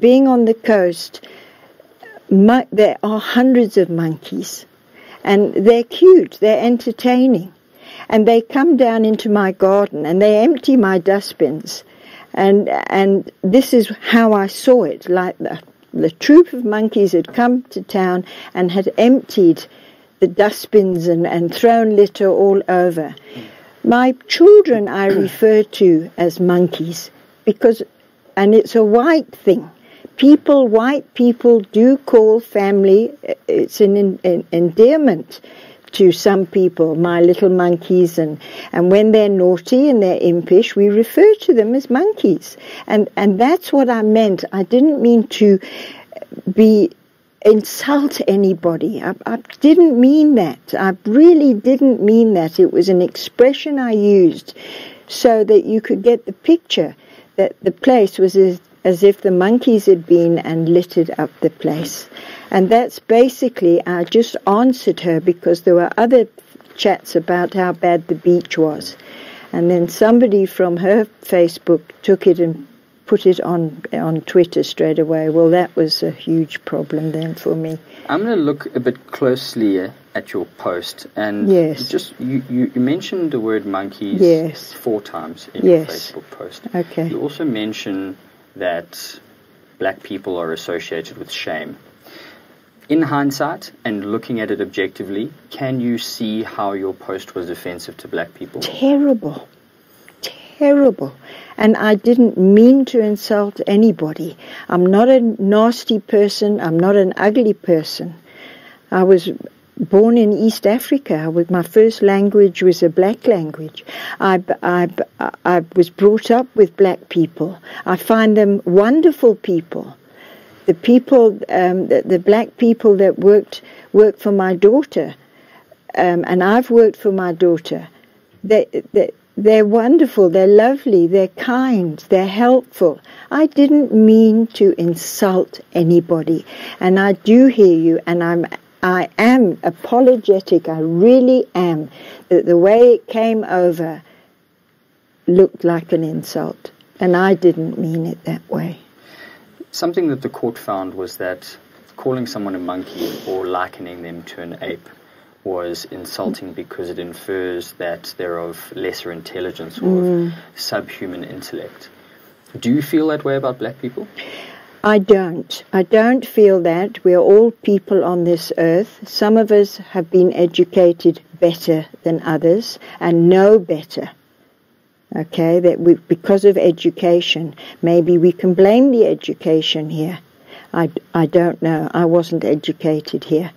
being on the coast, there are hundreds of monkeys, and they're cute, they're entertaining, and they come down into my garden and they empty my dustbins, and this is how I saw it, like the troop of monkeys had come to town and had emptied the dustbins and thrown litter all over. My children I refer to as monkeys because, and it's a white thing. White people do call family, it's an endearment to some people, my little monkeys, and when they're naughty and they're impish, we refer to them as monkeys. And that's what I meant. I didn't mean to insult anybody. I didn't mean that. I really didn't mean that. It was an expression I used so that you could get the picture that the place was as if the monkeys had been and littered up the place. And that's basically, I just answered her because there were other chats about how bad the beach was. And then somebody from her Facebook took it and put it on Twitter straight away. Well, that was a huge problem then for me. I'm going to look a bit closely at your post. And just you mentioned the word monkeys 4 times in your Facebook post. Okay. You also mention that black people are associated with shame. In hindsight, and looking at it objectively, can you see how your post was offensive to black people? Terrible. And I didn't mean to insult anybody. I'm not a nasty person. I'm not an ugly person. I was born in East Africa. My first language was a black language. I was brought up with black people. I find them wonderful people. The people, the black people that work for my daughter, and I've worked for my daughter, they're wonderful, they're lovely, they're kind, they're helpful. I didn't mean to insult anybody, and I do hear you, and I am apologetic, I really am, that the way it came over looked like an insult, and I didn't mean it that way. Something that the court found was that calling someone a monkey or likening them to an ape was insulting because it infers that they're of lesser intelligence or subhuman intellect. Do you feel that way about black people? I don't. I don't feel that. We're all people on this earth. Some of us have been educated better than others and know better. Okay, that because of education, maybe we can blame the education here. I don't know. I wasn't educated here.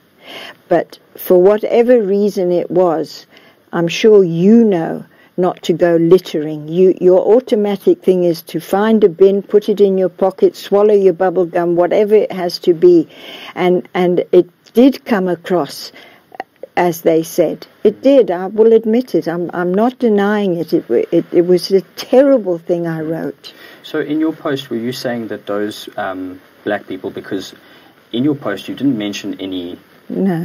But for whatever reason it was, I'm sure you know not to go littering. Your automatic thing is to find a bin, put it in your pocket, swallow your bubble gum, whatever it has to be. And it did come across, as they said. It did, I will admit it. I'm not denying it. It was a terrible thing I wrote. So in your post, were you saying that those black people, because in your post you didn't mention any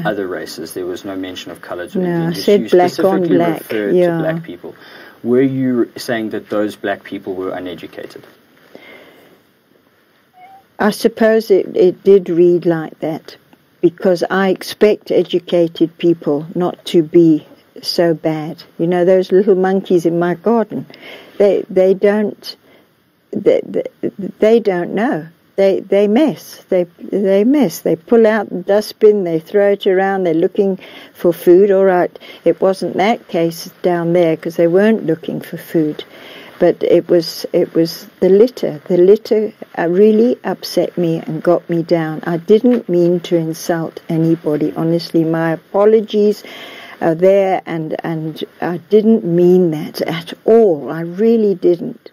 other races, there was no mention of colours or anything. I said black on black. Referred to black people. Were you saying that those black people were uneducated? I suppose it did read like that, because I expect educated people not to be so bad. You know, those little monkeys in my garden, they don't know. They mess. They mess. They pull out the dustbin, they throw it around, they're looking for food. All right, it wasn't that case down there because they weren't looking for food. But it was the litter. The litter really upset me and got me down. I didn't mean to insult anybody. Honestly, my apologies are there, and I didn't mean that at all. I really didn't.